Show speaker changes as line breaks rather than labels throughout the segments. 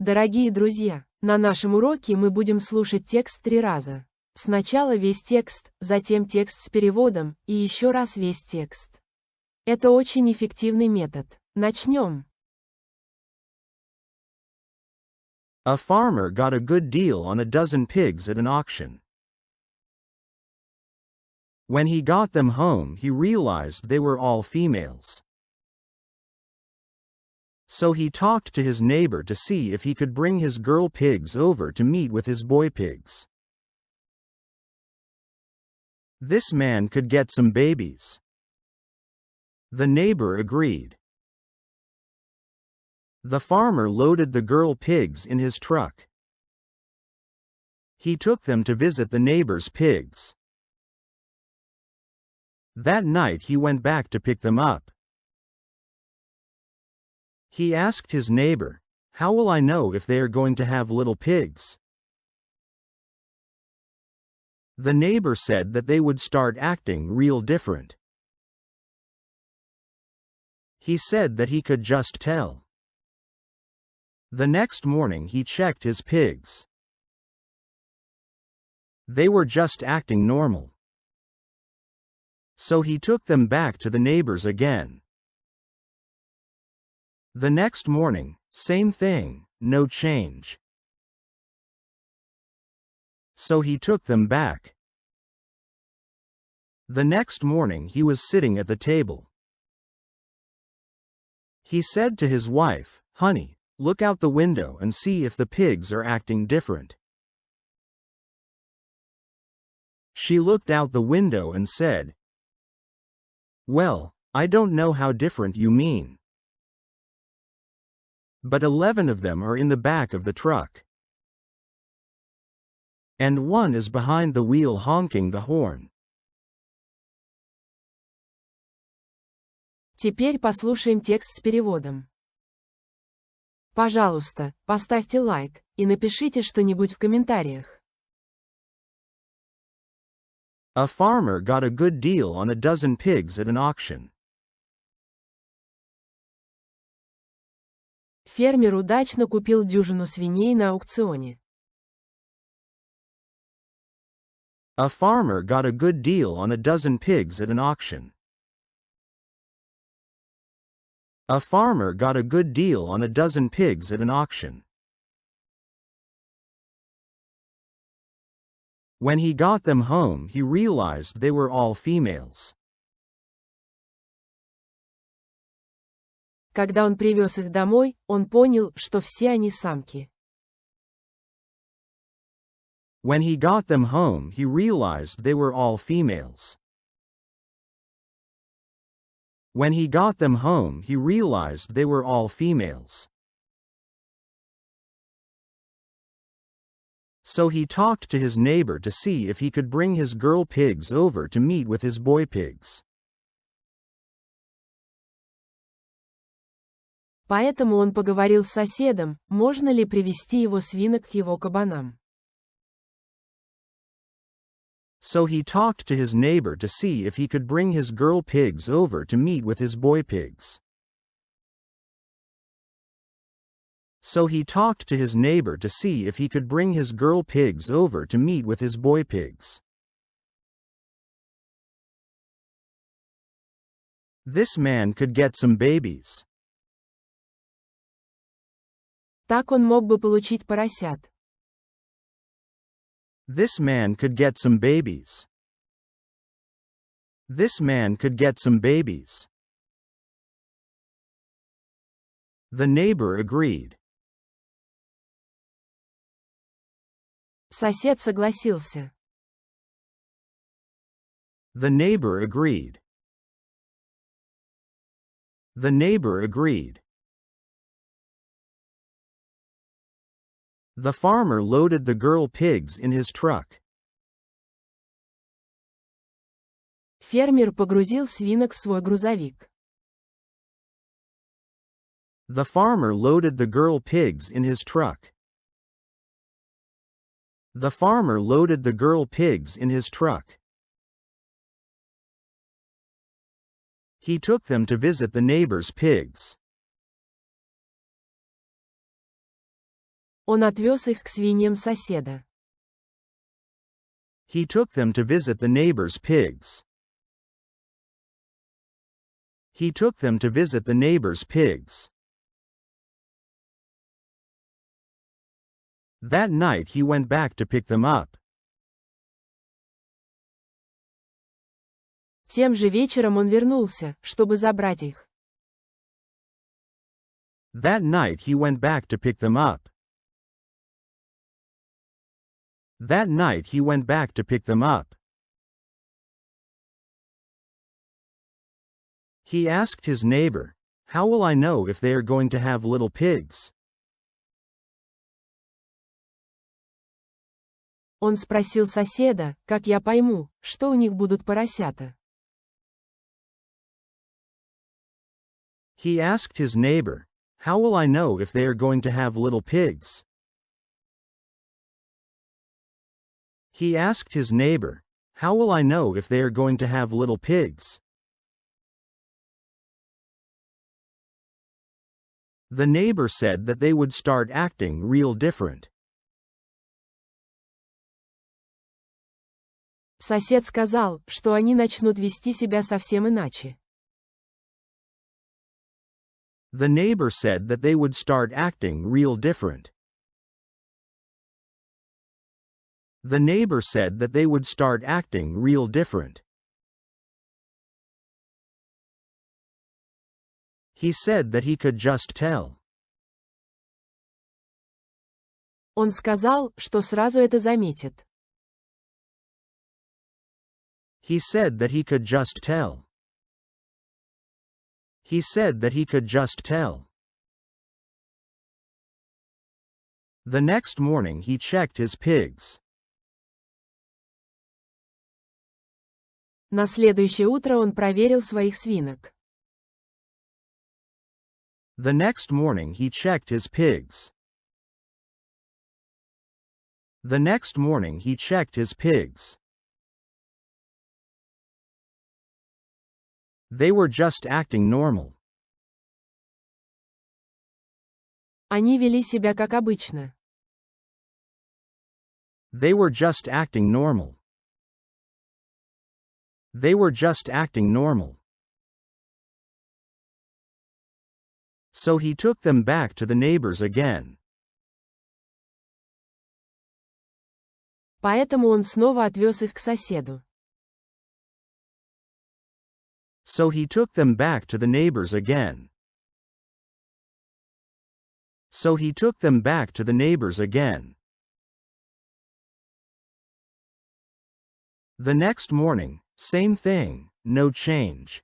Дорогие друзья, на нашем уроке мы будем слушать текст 3 раза. Сначала весь текст, затем текст с переводом, и еще раз весь текст. Это очень эффективный метод. Начнем.
A farmer got a good deal on a dozen pigs at an auction. When he got them home, he realized they were all females. So he talked to his neighbor to see if he could bring his girl pigs over to meet with his boy pigs. This man could get some babies. The neighbor agreed. The farmer loaded the girl pigs in his truck. He took them to visit the neighbor's pigs. That night he went back to pick them up. He asked his neighbor, "How will I know if they are going to have little pigs?" The neighbor said that they would start acting real different. He said that he could just tell. The next morning he checked his pigs. They were just acting normal. So he took them back to the neighbors again. The next morning, same thing, no change. So he took them back. The next morning he was sitting at the table. He said to his wife, "Honey, look out the window and see if the pigs are acting different." She looked out the window and said, "Well, I don't know how different you mean. But 11 of them are in the back of the truck. And one is behind the wheel honking the horn."
Теперь послушаем текст с переводом. Пожалуйста, поставьте лайк и напишите что-нибудь в комментариях.
A farmer got a good deal on a dozen pigs at an auction.
Фермер удачно купил дюжину свиней на аукционе.
A farmer got a good deal on a dozen pigs at an auction. A farmer got a good deal on a dozen pigs at an auction. When he got them home, he realized they were all females.
Когда он привез их домой, он понял, что все они самки.
When he got them home, he realized they were all females. When he got them home, he realized they were all females. So he talked to his neighbor to see if he could bring his girl pigs over to meet with his boy pigs.
Поэтому он поговорил с соседом, можно ли привести его свинок к его кабанам.
So he talked to his neighbor to see if he could bring his girl pigs over to meet with his boy pigs. So he talked to his neighbor to see if he could bring his girl pigs over to meet with his boy pigs. This man could get some babies.
Так он мог бы получить поросят.
This man could get some babies. This man could get some babies. The neighbor agreed.
Сосед согласился.
The neighbor agreed. The neighbor agreed. The farmer loaded the girl pigs in his truck.
Фермер погрузил свинок в свой грузовик.
The farmer loaded the girl pigs in his truck. The farmer loaded the girl pigs in his truck. He took them to visit the neighbor's pigs.
Он отвез их к свиньям соседа.
He took them to visit the neighbor's pigs. He took them to visit the neighbor's pigs. That night he went back to pick them up.
Тем же вечером он вернулся, чтобы забрать их.
That night he went back to pick them up. That night he went back to pick them up. He asked his neighbor, "How will I know if they are going to have little pigs?"
Он спросил соседа, как я пойму, что у них будут поросята.
He asked his neighbor, "How will I know if they are going to have little pigs?" He asked his neighbor, "How will I know if they are going to have little pigs?" The neighbor said that they would start acting real different.
Сосед сказал, что они начнут вести себя совсем иначе.
The neighbor said that they would start acting real different. The neighbor said that they would start acting real different. He said that he could just tell.
Он сказал, что сразу это заметит.
He said that he could just tell. He said that he could just tell. The next morning he checked his pigs.
На следующее утро он проверил своих свинок.
The next morning he checked his pigs. The next morning he checked his pigs. They were just acting normal.
Они вели себя как обычно.
They were just acting normal. They were just acting normal. So he took them back to the neighbors again.
Поэтому он снова отвез их к соседу.
So he took them back to the neighbors again. So he took them back to the neighbors again. The next morning, same thing, no change.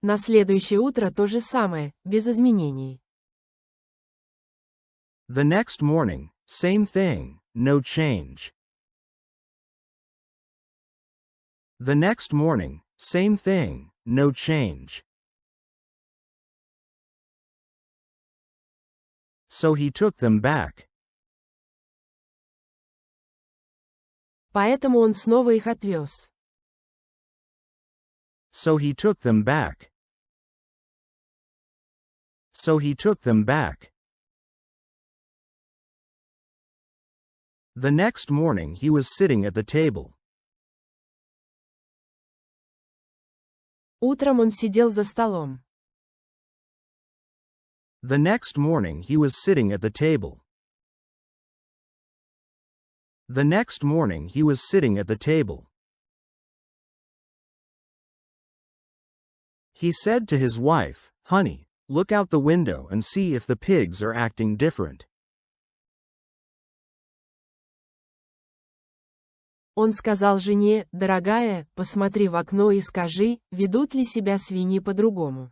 На следующее утро то же самое, без изменений.
The next morning, same thing, no change. The next morning, same thing, no change. So he took them back.
Поэтому он снова их отвез.
So he took them back. So he took them back. The next morning he was sitting at the table.
Утром он сидел за столом.
The next morning he was sitting at the table. The next morning he was sitting at the table. He said to his wife, "Honey, look out the window and see if the pigs are acting different."
Он сказал жене, дорогая, посмотри в окно и скажи, ведут ли себя свиньи по-другому.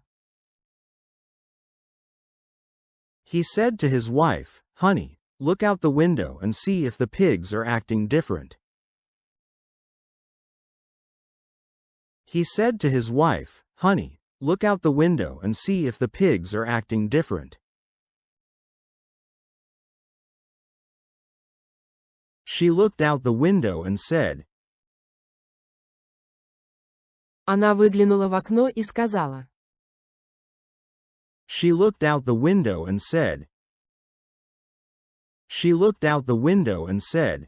He said to his wife, "Honey, look out the window and see if the pigs are acting different." He said to his wife, "Honey, look out the window and see if the pigs are acting different." She looked out the window and said,
Она выглянула в окно и сказала.
She looked out the window and said. She looked out the window and said.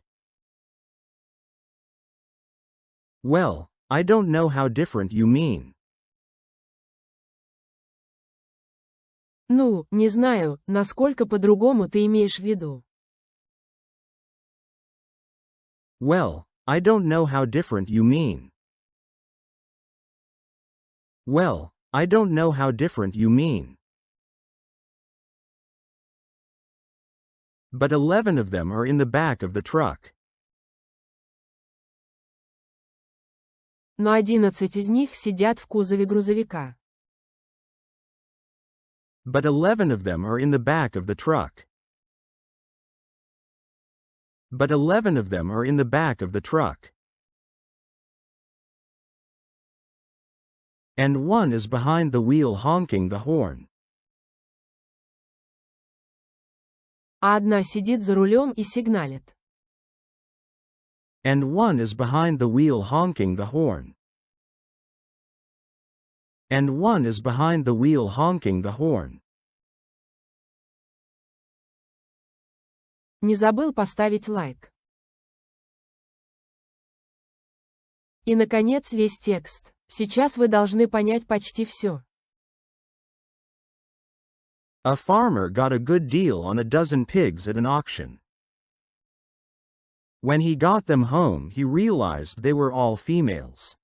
Well, I don't know how different you mean.
Ну, не знаю, насколько по-другому ты имеешь в виду.
Well, I don't know how different you mean. Well, I don't know how different you mean. But 11 of them are in the back of the truck.
Но 11 из них сидят в кузове грузовика.
But 11 of them are in the back of the truck. But 11 of them are in the back of the truck. And one is behind the wheel honking the horn.
А одна сидит за рулем и сигналит.
And one is behind the wheel honking the horn. And one is behind the wheel honking the horn.
Не забыл поставить лайк. И, наконец, весь текст. Сейчас вы должны понять почти все.
A farmer got a good deal on a dozen pigs at an auction. When he got them home, he realized they were all females.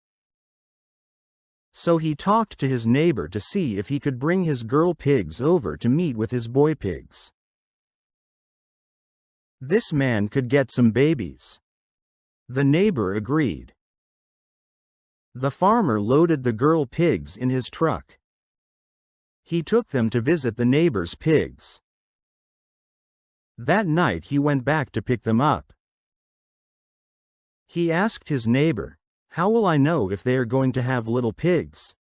So he talked to his neighbor to see if he could bring his girl pigs over to meet with his boy pigs. This man could get some babies. The neighbor agreed. The farmer loaded the girl pigs in his truck. He took them to visit the neighbor's pigs. That night he went back to pick them up. He asked his neighbor, "How will I know if they are going to have little pigs?"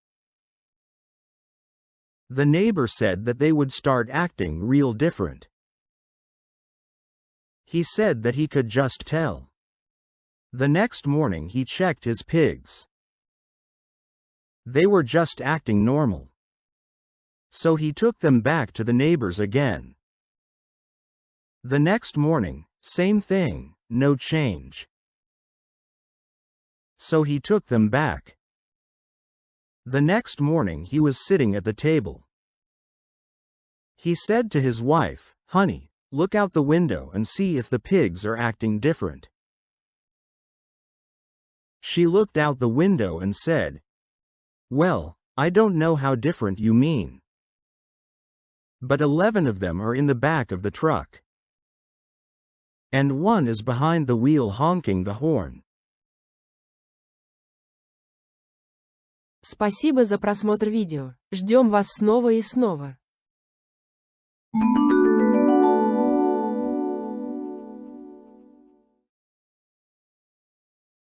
The neighbor said that they would start acting real different. He said that he could just tell. The next morning he checked his pigs. They were just acting normal. So he took them back to the neighbors again. The next morning, same thing, no change. So he took them back. The next morning he was sitting at the table. He said to his wife, "Honey, look out the window and see if the pigs are acting different." She looked out the window and said, "Well, I don't know how different you mean. But 11 of them are in the back of the truck. And one is behind the wheel honking the horn."
Спасибо за просмотр видео. Ждем вас снова и снова.